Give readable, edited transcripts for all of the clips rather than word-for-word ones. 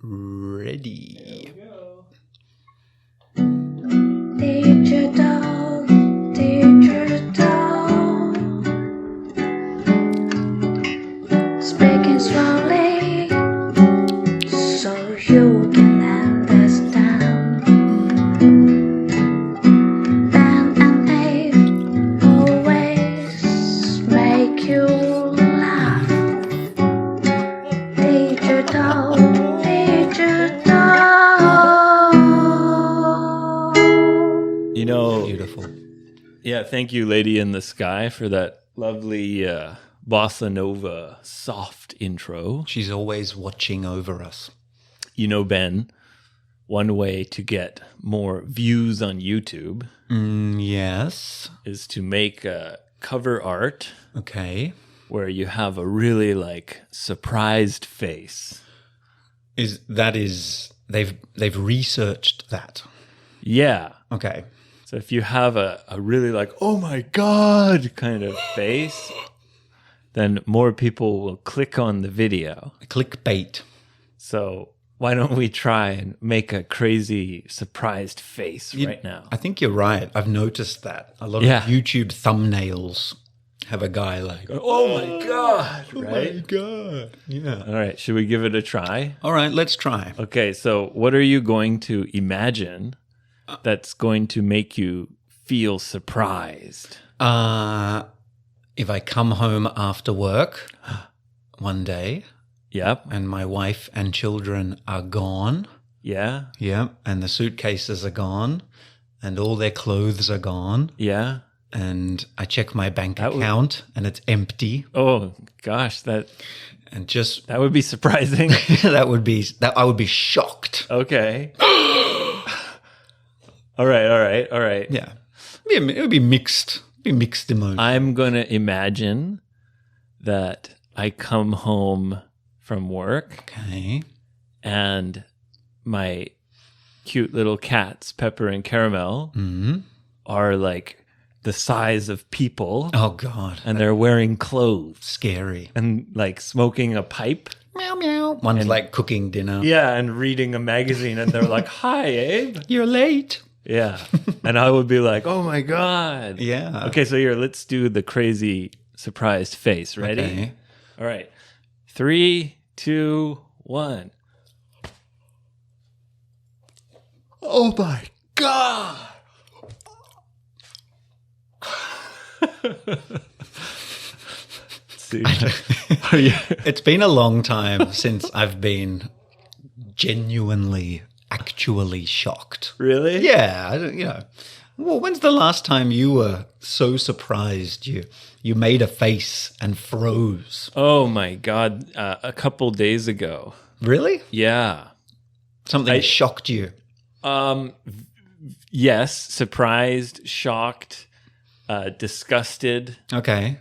ready. Digital, digital. Speaking slowly, so you can understand. Ben and Abe always make you laugh. Digital, digital. You know, Beautiful. yeah, thank you, Lady in the Sky, for that lovely bossa nova soft intro. She's always watching over us. You know, Ben, one way to get more views on YouTube Yes. is to make a cover art Okay. where you have a really like surprised face. They've researched that. Yeah. Okay. So if you have a really like, oh my God kind of face, then more people will click on the video. Clickbait. So why don't we try and make a crazy surprised face right now? I think you're right. I've noticed that. A lot Yeah. of YouTube thumbnails have a guy like, Oh my God, oh right? my God. Yeah. All right, should we give it a try? All right, let's try. Okay, so what are you going to imagine that's going to make you feel surprised? If I come home after work one day Yep. and my wife and children are gone, Yeah. and the suitcases are gone and all their clothes are gone, Yeah. and I check my bank That would- account and it's empty, Oh gosh, that and would be surprising. I would be shocked. Okay. All right. Yeah. It would be mixed. Emotions. I'm going to imagine that I come home from work Okay. and my cute little cats, Pepper and Caramel, are like the size of people Oh God. and they're wearing clothes Scary. and like smoking a pipe. Meow meow. One's like cooking dinner. Yeah, and reading a magazine and they're like, "Hi, Abe." You're late. Yeah. And I would be like, "Oh my God." Yeah. Okay, so here, let's do the crazy surprised face. Ready? Okay. All right. 3, 2, 1. Oh my God. See, are you, It's been a long time since I've been genuinely, actually shocked. really? Yeah, Well, when's the last time you were so surprised you made a face and froze? Oh my God. A couple days ago. Really? Yeah. Something shocked you? Yes. Surprised, shocked, disgusted. Okay.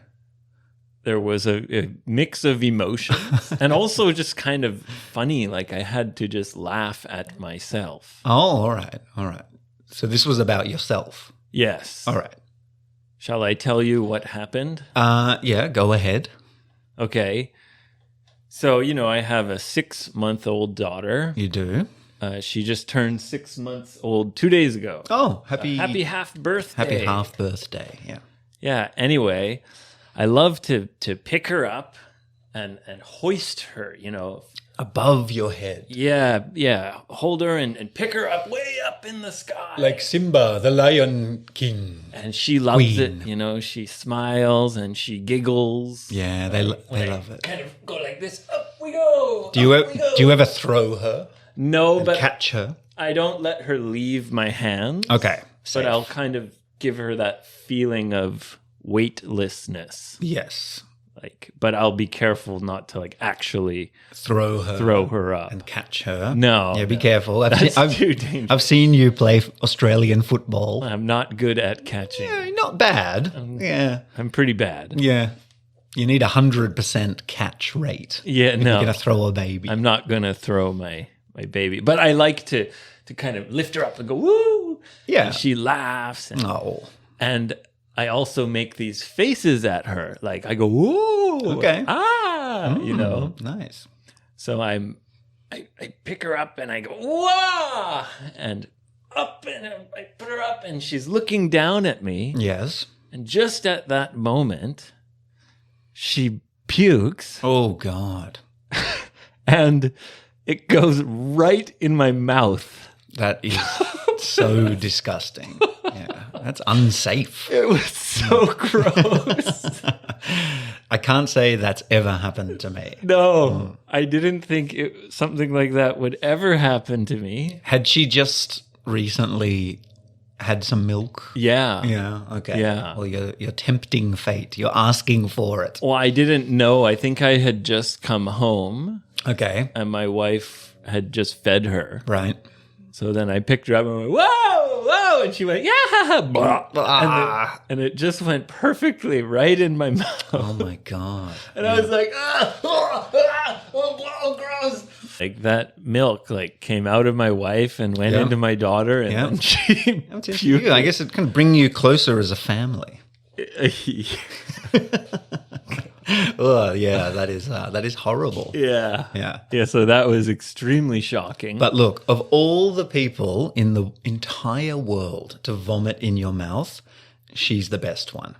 There was a mix of emotions and also just kind of funny. Like I had to just laugh at myself. Oh, all right. So this was about yourself. Yes. All right. Shall I tell you what happened? Yeah, go ahead. Okay. So, I have a 6-month-old daughter. You do? She just turned 6 months old 2 days ago. Oh, happy Half birthday. happy half birthday. Yeah. Yeah. Anyway, I love to pick her up and hoist her, Above your head. Yeah. Hold her and pick her up way up in the sky. Like Simba, the Lion King. And she loves Queen. it. She smiles and she giggles. Yeah, they When I love it. kind of go like this, up we go. Do you ever throw her? No, but Catch her? I don't let her leave my hands. Okay. But I'll kind of give her that feeling of weightlessness. Yes. But I'll be careful not to actually Throw her up. and catch her. No. Yeah, be careful. That's too dangerous. I've seen you play Australian football. I'm not good at catching. Yeah, not bad. Yeah. I'm pretty bad. Yeah. You need 100% catch rate. Yeah, if no. You're going to throw a baby. I'm not going to throw my baby. But I like to kind of lift her up and go, woo! Yeah. And she laughs. Oh. And I also make these faces at her. Like I go, woo! Okay. Ah! Nice. So I'm I pick her up and I go, whoa! And up, and I put her up, and she's looking down at me. Yes. And just at that moment, she pukes, Oh, God. and it goes right in my mouth. That is so disgusting. Yeah, that's unsafe. It was so gross. I can't say that's ever happened to me. No, I didn't think something like that would ever happen to me. Had she just recently had some milk? Yeah. Yeah, okay. Yeah. Well, you're tempting fate. You're asking for it. Well, I didn't know. I think I had just come home Okay, and my wife had just fed her. right. So then I picked her up and went, whoa, whoa. And she went, yeah. Blah. Ah. And it just went perfectly right in my mouth. Oh, my God. And I was like, oh, gross. Like that milk like came out of my wife and went Yeah. into my daughter. And Yeah. then she That's it for you. I guess it can bring you closer as a family. Oh, yeah, that is horrible. Yeah. Yeah. Yeah, so that was extremely shocking. But look, of all the people in the entire world to vomit in your mouth, she's the best one.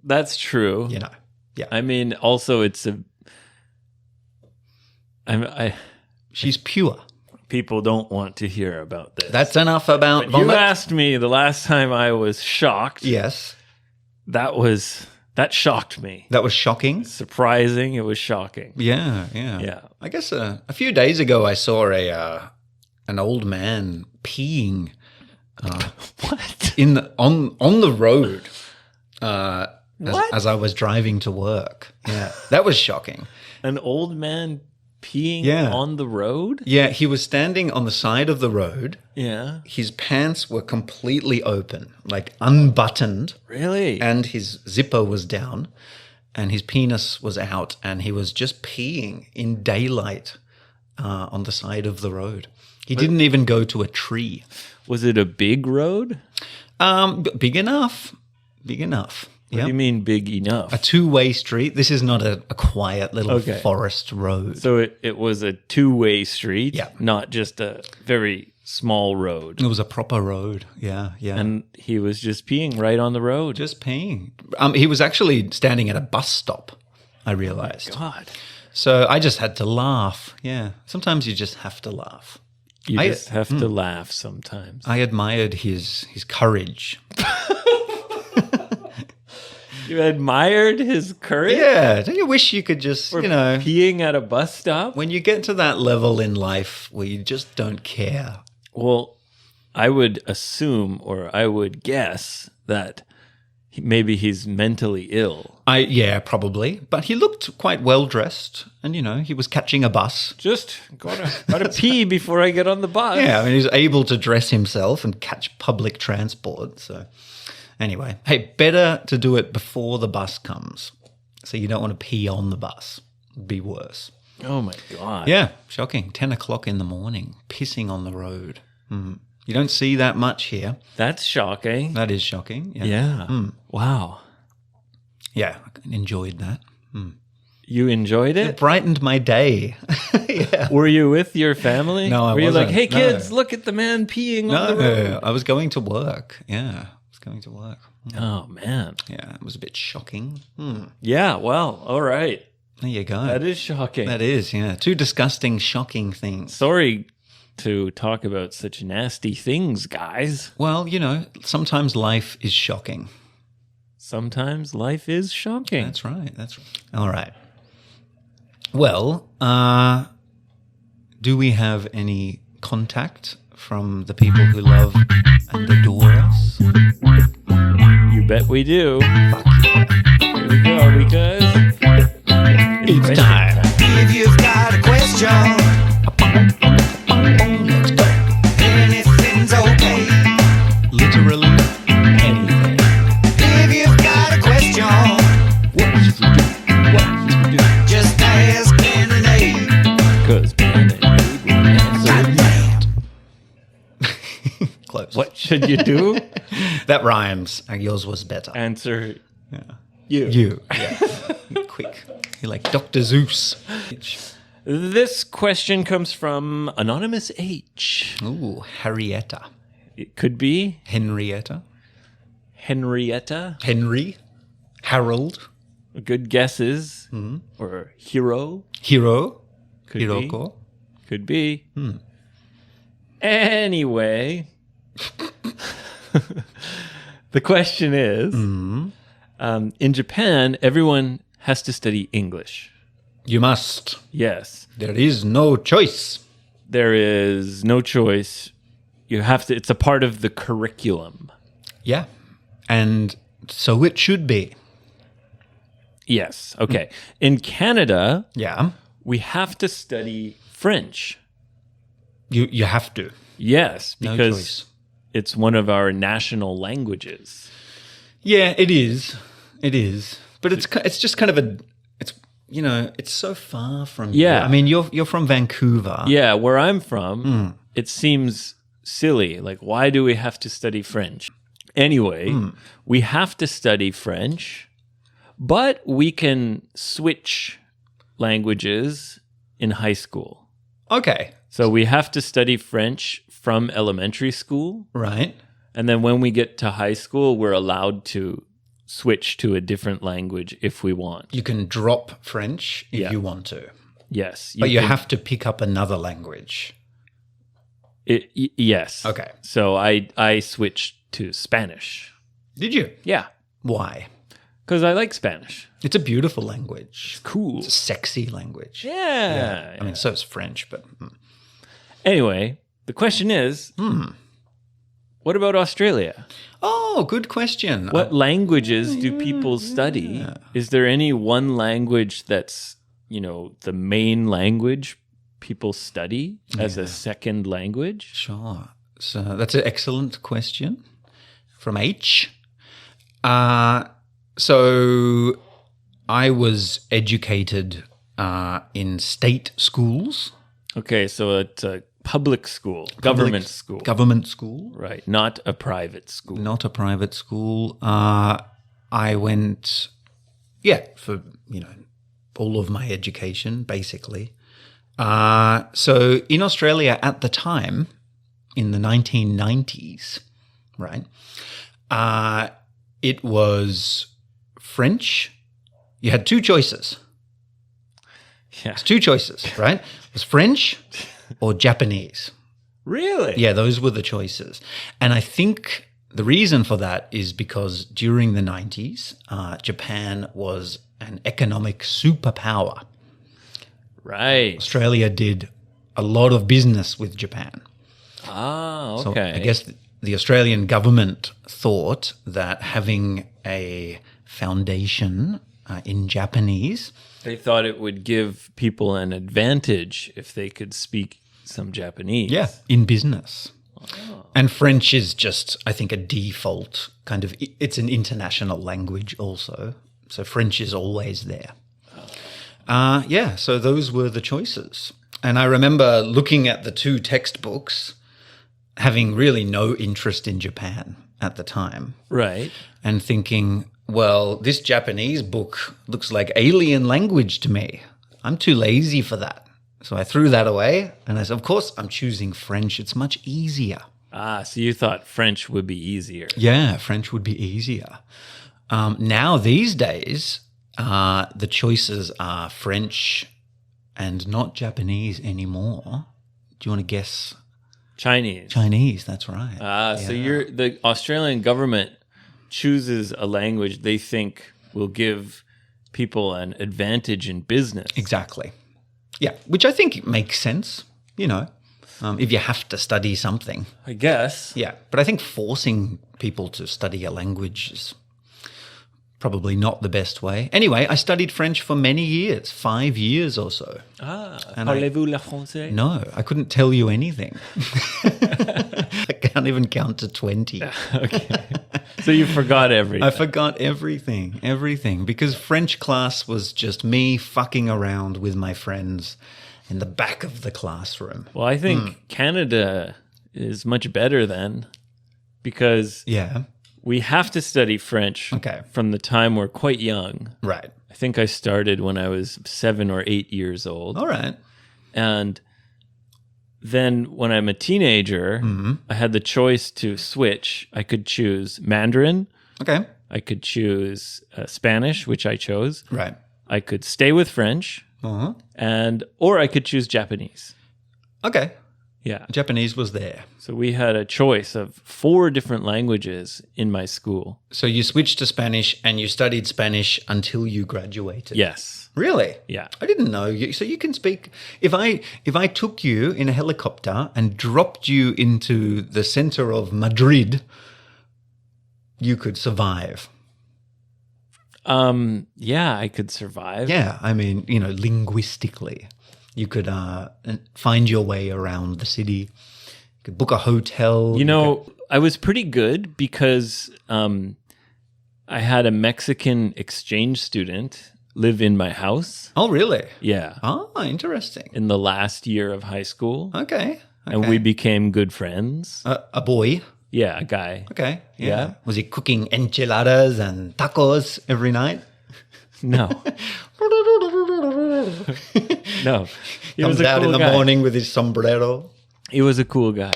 that's true. You know. Yeah. I mean, also it's She's pure. people don't want to hear about this. That's enough about You vomit. asked me the last time I was shocked. Yes. That shocked me. That was shocking. Surprising, it was shocking. Yeah. Yeah. I guess a few days ago I saw an old man peeing What? on the road What? as I was driving to work. Yeah. That was shocking. An old man peeing Yeah. on the road? Yeah, he was standing on the side of the road. Yeah. His pants were completely open, like unbuttoned, Really? and his zipper was down, and his penis was out, and he was just peeing in daylight on the side of the road. He didn't even go to a tree. Was it a big road? Big enough. Big enough. What do you mean big enough? A two-way street. This is not a quiet little Okay. forest road. So it was a two-way street, Yeah. not just a very small road. It was a proper road. Yeah, yeah. And he was just peeing right on the road. just peeing. He was actually standing at a bus stop, I realized. God. So I just had to laugh. Yeah. Sometimes you just have to laugh. You I- just have to laugh sometimes. I admired his courage. You admired his courage? Yeah. Don't you wish you could just, For you know, peeing at a bus stop? when you get to that level in life where you just don't care. Well, I would assume or I would guess that maybe he's mentally ill. Yeah, probably. But he looked quite well dressed, and he was catching a bus. Just gotta pee before I get on the bus. Yeah, I mean, he's able to dress himself and catch public transport. So, anyway, hey, better to do it before the bus comes. So you don't want to pee on the bus. It'd be worse. Oh my God. Yeah, shocking. 10 o'clock in the morning, pissing on the road. You don't see that much here. That's shocking. That is shocking. Yeah. Yeah. Wow. Yeah, I enjoyed that. You enjoyed It it? brightened my day. Yeah. Were you with your family? No, I Were you like, wasn't. hey No. kids, look at the man peeing on the road? No, I was going to work. Yeah, I was going to work. Oh man. Yeah, it was a bit shocking. Yeah, well, all right. There you go. That is shocking. That is, yeah. Two disgusting, shocking things. Sorry to talk about such nasty things, guys. Well, sometimes life is shocking. Sometimes life is shocking. That's right. That's right. All right. Well, do we have any contact from the people who love and adore us? You bet we do. Fuck yeah. Here we go, because It's time. If you've got a question, anything's okay. Literally anything. If you've got a question, What should we do? What should we do? just ask any name. because Close. what should you do? That rhymes. Yours was better. Answer you. You. Yeah. Quick. You're like Dr. Zeus. This question comes from Anonymous H. Ooh, Harrietta. It could be Henrietta. Henrietta. Henry. Harold. Good guesses. Or Hero. Hiro. Could be. Hiroko. Could be. Anyway, the question is, in Japan, everyone has to study English. You must. Yes. There is no choice. There is no choice. You have to, it's a part of the curriculum. Yeah. And so it should be. Yes. Okay. In Canada, Yeah. we have to study French. You have to. Yes, No because choice. it's one of our national languages. Yeah, it is. It is. But it's just kind of it's so far from Yeah. here. I mean, you're from Vancouver. Yeah, where I'm from, it seems silly. Like, why do we have to study French? Anyway, we have to study French, but we can switch languages in high school. Okay. So we have to study French from elementary school. Right. And then when we get to high school, we're allowed to switch to a different language if we want. You can drop French if Yeah. you want to. Yes. But you can- have to pick up another language. Yes. Okay. So I switched to Spanish. Did you? Yeah. Why? Because I like Spanish. It's a beautiful language. Cool. It's a sexy language. Yeah. I mean, so is French, but Anyway, the question is, what about Australia? oh, good question. What languages do people study? Is there any one language that's, the main language people study as a second language? Sure. So that's an excellent question from H. So I was educated in state schools. Okay, so it's a public school, government school. Government school, Right, not a private school. not a private school. I went, for, all of my education, basically. So in Australia at the time, in the 1990s, right, it was French. You had two choices. Yeah. It's two choices, right? It was French or Japanese. Really? Yeah, those were the choices. And I think the reason for that is because during the 90s, Japan was an economic superpower. Right. Australia did a lot of business with Japan. Ah, So okay. I guess the Australian government thought that having a foundation in Japanese, They thought it would give people an advantage if they could speak some Japanese. in business. And French is just, I think, a default kind of, it's an international language also. So French is always there. So those were the choices. And I remember looking at the two textbooks, having really no interest in Japan at the time, Right. and thinking, well, this Japanese book looks like alien language to me. I'm too lazy for that. So I threw that away and I said, of course, I'm choosing French. It's much easier. Ah, so you thought French would be easier. Yeah, French would be easier. Now, these days, the choices are French and not Japanese anymore. Do you want to guess? Chinese. Chinese, that's right. So the Australian government chooses a language they think will give people an advantage in business. Exactly. Yeah, which I think makes sense, if you have to study something. I guess. Yeah, but I think forcing people to study a language is probably not the best way. Anyway, I studied French for many years, 5 years or so. Parlez-vous le français? No, I couldn't tell you anything. I can't even count to 20. Okay. So you forgot everything. I forgot everything, because French class was just me fucking around with my friends in the back of the classroom. Well, I think Canada is much better then, because Yeah, we have to study French Okay. from the time we're quite young. right. I think I started when I was 7 or 8 years old. All right. And then when I'm a teenager, I had the choice to switch. I could choose Mandarin. Okay. I could choose Spanish, which I chose. Right. I could stay with French, Uh-huh. or I could choose Japanese. Okay. Yeah. Japanese was there. So we had a choice of 4 different languages in my school. So you switched to Spanish and you studied Spanish until you graduated. Yes. Really? Yeah. I didn't know you. So you can speak. If I took you in a helicopter and dropped you into the center of Madrid, you could survive. Yeah, I could survive. Yeah, I mean, linguistically, you could find your way around the city. You could book a hotel. You know, I was pretty good because I had a Mexican exchange student live in my house. Oh, really? Yeah. Oh, interesting. In the last year of high school. Okay. And we became good friends. A boy. Yeah, a guy. Okay. Yeah. Was he cooking enchiladas and tacos every night? No. No. He Comes was a out cool in the guy. morning with his sombrero. He was a cool guy.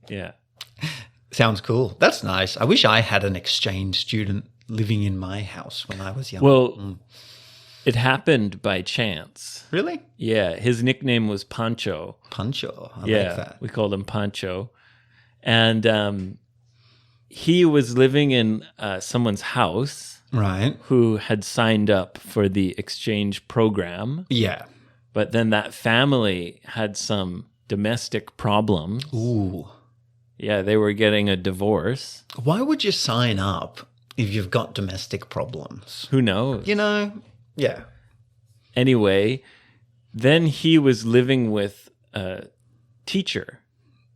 Yeah. Sounds cool. That's nice. I wish I had an exchange student living in my house when I was young. Well, it happened by chance. Really? Yeah. His nickname was Pancho. Pancho. I Yeah. like that. We called him Pancho. And he was living in someone's house Right. who had signed up for the exchange program. Yeah. But then that family had some domestic problems. Ooh. Yeah, they were getting a divorce. Why would you sign up if you've got domestic problems? Who knows? Yeah. Anyway, then he was living with a teacher.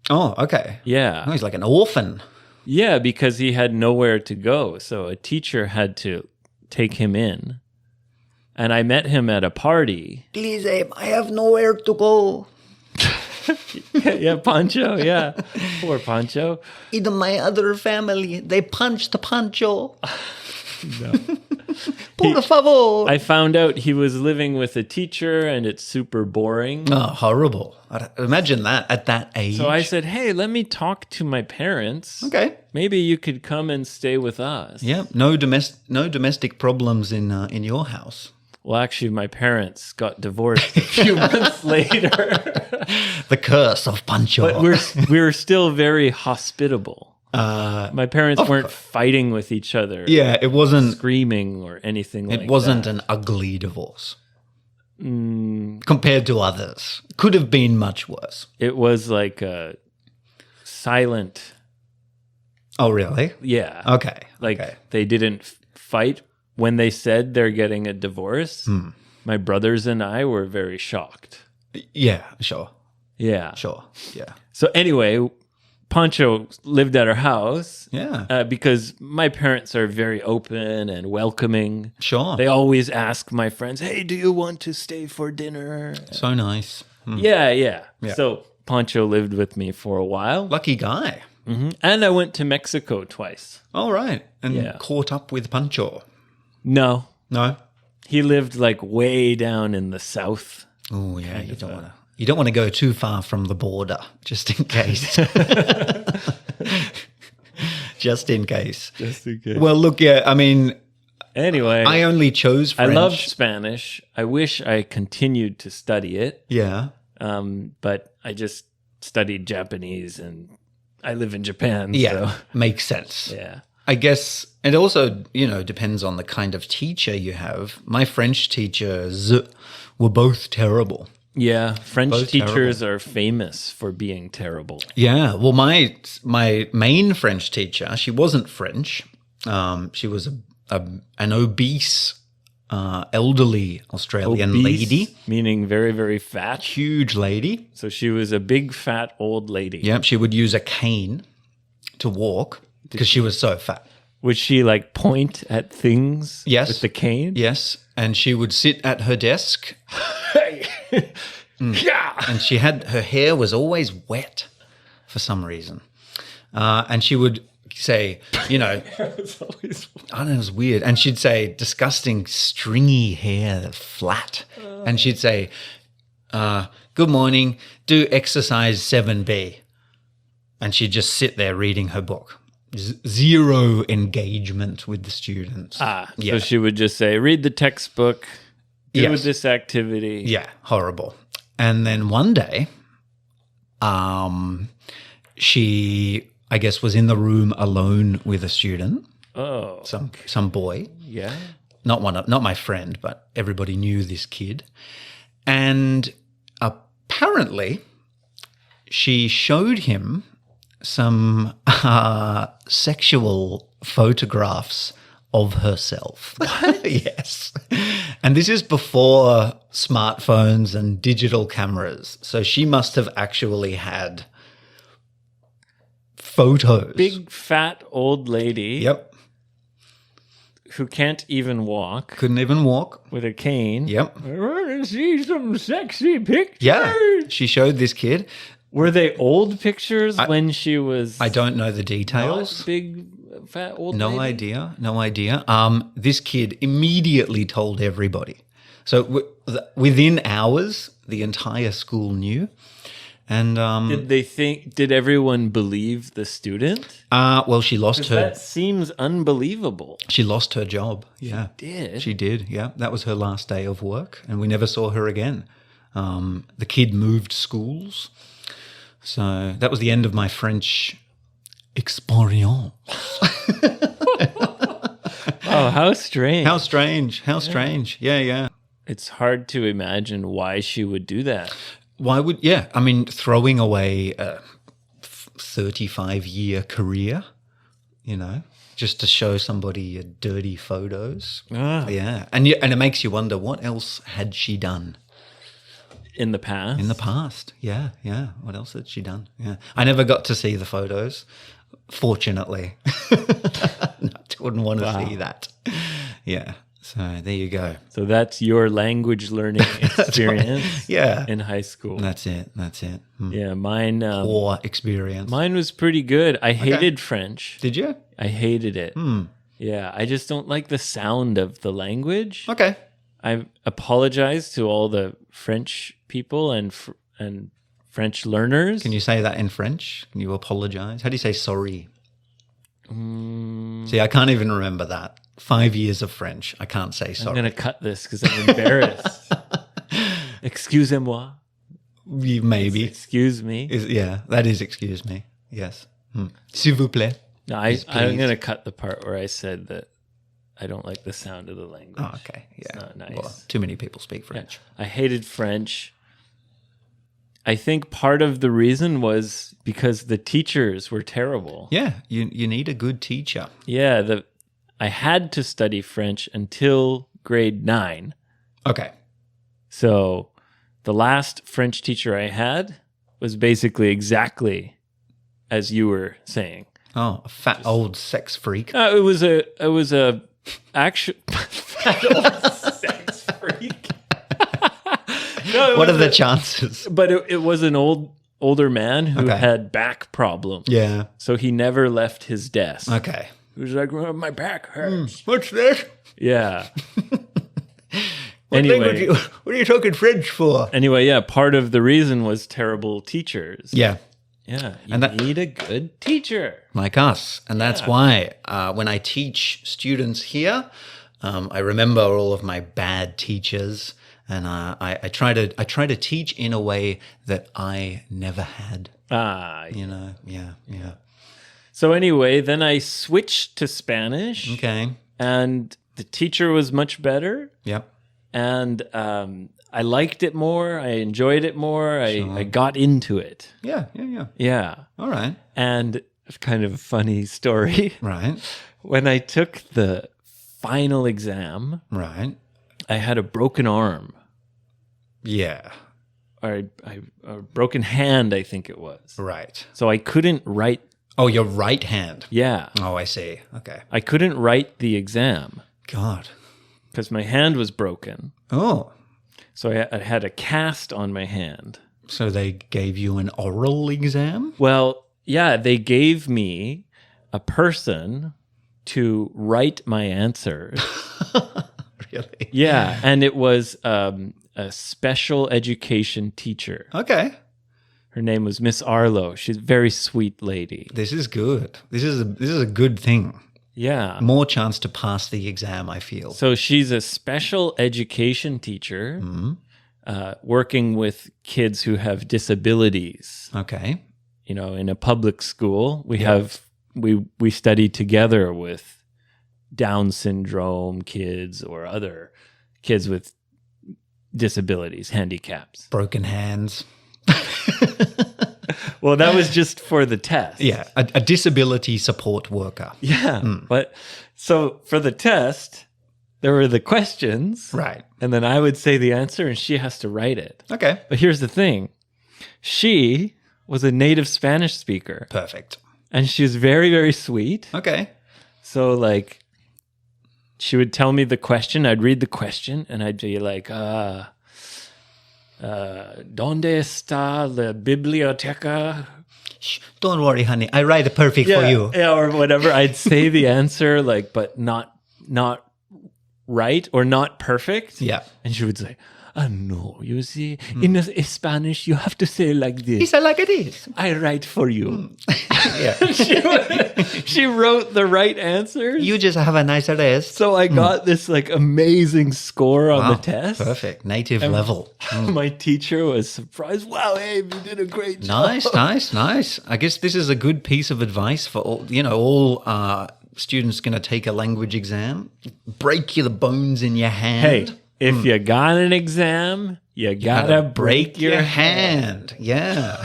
Oh, okay. Yeah. Oh, he's like an orphan. Yeah, because he had nowhere to go. So a teacher had to take him in. And I met him at a party. Please, Abe, I have nowhere to go. Yeah, Pancho. Yeah. Poor Pancho. In my other family, they punched Pancho. No. Por favor. I found out he was living with a teacher and it's super boring. Oh, horrible. Imagine that at that age. So I said, hey, let me talk to my parents. Okay. Maybe you could come and stay with us. Yeah. No domestic problems in your house. Well, actually, my parents got divorced a few months later. The curse of Pancho. But we're still very hospitable. My parents weren't fighting with each other, yeah, it wasn't. screaming or anything like that. It wasn't an ugly divorce compared to others. Could have been much worse. It was like a silent, Oh, really? yeah. Okay. Like okay. they didn't fight when they said they're getting a divorce. My brothers and I were very shocked. Yeah, sure. Yeah. Sure. Yeah. So anyway, Pancho lived at our house Yeah. because my parents are very open and welcoming. Sure. They always ask my friends, hey, do you want to stay for dinner? So nice. Yeah. So Pancho lived with me for a while. Lucky guy. And I went to Mexico twice. All right. And Yeah. caught up with Pancho. No, No? he lived like way down in the south. Oh, yeah. You don't want to go too far from the border, just in case. Just in case. Well, look, yeah, I mean, Anyway, I only chose I French. loved Spanish. I wish I continued to study it, Yeah. but I just studied Japanese and I live in Japan. Yeah. So, Makes sense. yeah. I guess it also, depends on the kind of teacher you have. My French teachers were both terrible. Yeah. French Both teachers are famous for being terrible. Yeah. Well, my main French teacher, she wasn't French. She was an obese, elderly Australian Obese, lady. meaning very, very fat. Huge lady. So she was a big, fat old lady. Yeah. She would use a cane to walk because she was so fat. Would she like point at things Yes. with the cane? Yes. And she would sit at her desk. Yeah. And her hair was always wet for some reason. And she would say, It's always I don't know, it was weird. And she'd say, disgusting, stringy hair, flat. And she'd say, good morning, do exercise 7B. And she'd just sit there reading her book. Zero engagement with the students. So she would just say, read the textbook, do Yes. this activity. Yeah, horrible. And then one day, she, I guess, was in the room alone with a student, Oh, some boy. yeah. Not my friend, but everybody knew this kid. And apparently, she showed him some sexual photographs of herself. Yes. And this is before smartphones and digital cameras. So she must have actually had photos. Big fat old lady Yep. who can't even walk Couldn't even walk. with a cane. Yep. I want to see some sexy pictures. Yeah. She showed this kid. Were they old pictures when she was I don't know the not details. big fat old No lady? idea. No idea. This kid immediately told everybody. So within hours, the entire school knew. And Did everyone believe the student? well, she lost her. That seems unbelievable. She lost her job. Yeah, Did? she did. Yeah, that was her last day of work, and we never saw her again. The kid moved schools, so that was the end of my French experience. Oh, how strange. How strange! How strange! Yeah, yeah. It's hard to imagine why she would do that. Why would, yeah, I mean, throwing away a 35-year career, just to show somebody your dirty photos. Yeah. And it makes you wonder, what else had she done In the past? in the past? Yeah, yeah. What else had she done? Yeah. I never got to see the photos, fortunately. No, I wouldn't want to see that. Yeah. So there you go. So that's your language learning experience Yeah. in high school. That's it. That's it. Yeah, mine Or experience. mine was pretty good. I hated French. Did you? I hated it. Yeah, I just don't like the sound of the language. Okay. I apologize to all the French people and French learners. Can you say that in French? Can you apologize? How do you say sorry? See, I can't even remember that. 5 years of French. I can't say I'm sorry. going to cut this because I'm embarrassed. Excusez-moi. Maybe. Excuse me. Yeah, that is excuse me. Yes. S'il vous plaît. No, Yes, I'm please. going to cut the part where I said that I don't like the sound of the language. Oh, okay. Yeah. not nice. Well, too many people speak French. I hated French. I think part of the reason was because the teachers were terrible. Yeah, you need a good teacher. Yeah, I had to study French until grade 9. Okay. So the last French teacher I had was basically exactly as you were saying. Oh, a fat old sex freak. It was a actual fat old sex freak. No, What are the chances? But it was an older man who Okay. had back problems. Yeah. So he never left his desk. Okay. He was like, "Oh, my back hurts." What's that? Yeah. What Anyway, what are you talking French for? yeah, part of the reason was terrible teachers. Yeah. Yeah. You And that- need a good teacher. Like us. And that's why when I teach students here, I remember all of my bad teachers, and I try to teach in a way that I never had. Yeah. Yeah. So anyway, then I switched to Spanish. Okay. And the teacher was much better. Yep. And I liked it more. I enjoyed it more. I got into it. Yeah. Yeah. All right. And it's kind of a funny story. Right. When I took the final exam, Right. I had a broken arm. Yeah. Or a broken hand, I think it was. Right. So I couldn't write. Oh, your right hand. Yeah. Oh, I see. Okay. I couldn't write the exam God. because my hand was broken. Oh. So I had a cast on my hand. So they gave you an oral exam? Well, yeah, they gave me a person to write my answers. Really? Yeah, and it was a special education teacher. Okay. Her name was Miss Arlo. She's a very sweet lady. This is good. This is a good thing. Yeah. More chance to pass the exam, I feel. So she's a special education teacher working with kids who have disabilities. Okay. You know, in a public school, we study together with Down syndrome kids or other kids with disabilities, handicaps. Broken hands. Well, that was just for the test. Yeah, a disability support worker. Yeah. But so for the test, there were the questions. Right. And then I would say the answer and she has to write it. Okay. But here's the thing. She was a native Spanish speaker Perfect. and she was very, very sweet. Okay. So like she would tell me the question, I'd read the question and I'd be like, ¿Dónde está la biblioteca? Shh, don't worry, honey. I write it perfect for you. Yeah, or whatever. I'd say the answer like, but not right or not perfect. Yeah. And she would say, no, you see, in Spanish, you have to say like this. It's like it is. I write for you. Yeah. She wrote the right answers. You just have a nice rest. So I got this like amazing score on the test. Perfect. Native level. My teacher was surprised. Wow, Abe, you did a great job. Nice. I guess this is a good piece of advice for all students going to take a language exam. Break the bones in your hand. Hey, if you got an exam, you gotta break your hand. Yeah.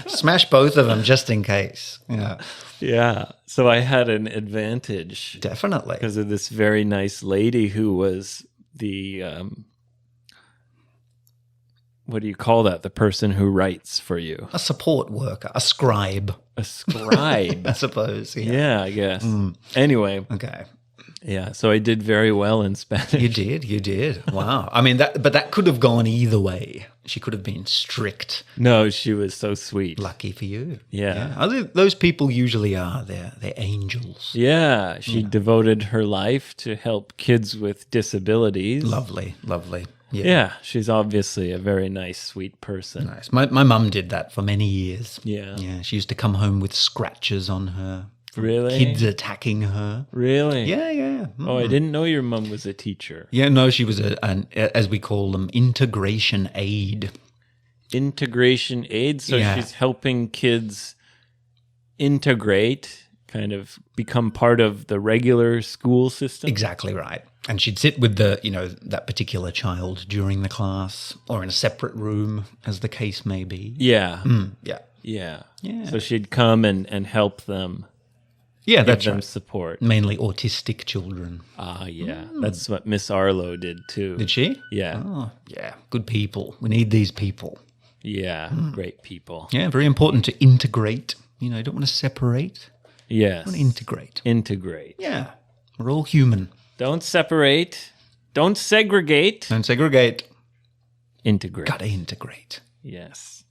Smash both of them just in case. Yeah. Yeah. So I had an advantage Definitely. because of this very nice lady who was the what do you call that? The person who writes for you. A support worker, a scribe, A scribe. I suppose. Yeah. Yeah, I guess. Anyway, Okay. yeah. So I did very well in Spanish. You did. Wow. I mean, that could have gone either way. She could have been strict. No, she was so sweet. Lucky for you. Yeah. Those people usually are. They're angels. Yeah, she devoted her life to help kids with disabilities. Lovely. Yeah, she's obviously a very nice, sweet person. Nice. My mum did that for many years. Yeah. Yeah. She used to come home with scratches on her. Really? Kids attacking her. Really? Yeah. Oh, I didn't know your mum was a teacher. Yeah, no, she was an as we call them, integration aid. Integration aid. So Yeah. she's helping kids integrate, kind of become part of the regular school system. Exactly right. And she'd sit with that particular child during the class or in a separate room, as the case may be. Yeah. Yeah. Yeah. Yeah. So she'd come and help them, Yeah, give that's them right. support. Mainly autistic children. Ah, yeah. That's what Miss Arlo did too. Did she? Yeah. Oh, yeah. Good people. We need these people. Yeah. Great people. Yeah, very important to integrate. You don't want to separate. Yes. You want to integrate. Integrate. Yeah. We're all human. Don't separate. Don't segregate. Don't segregate. Integrate. Gotta integrate. Yes.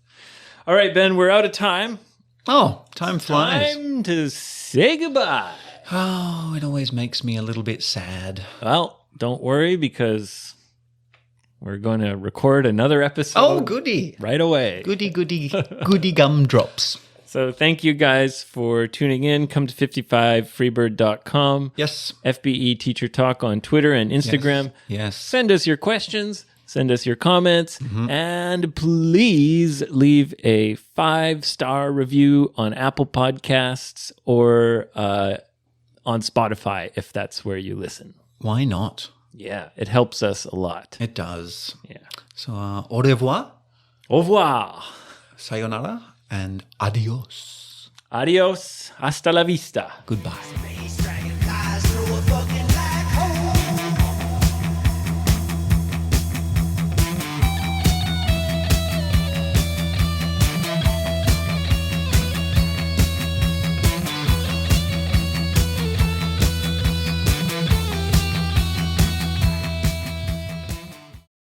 All right, Ben, we're out of time. Oh, time flies. Time to say goodbye. Oh, it always makes me a little bit sad. Well, don't worry because we're going to record another episode Oh, goody. right away. Goody gumdrops. So thank you guys for tuning in. Come to 55freebird.com. Yes. FBE Teacher Talk on Twitter and Instagram. Yes. Send us your questions. Send us your comments. And please leave a 5-star review on Apple Podcasts or on Spotify if that's where you listen. Why not? Yeah, it helps us a lot. It does. Yeah. So, au revoir, Au revoir. sayonara, and adios. Adios. Hasta la vista. Goodbye.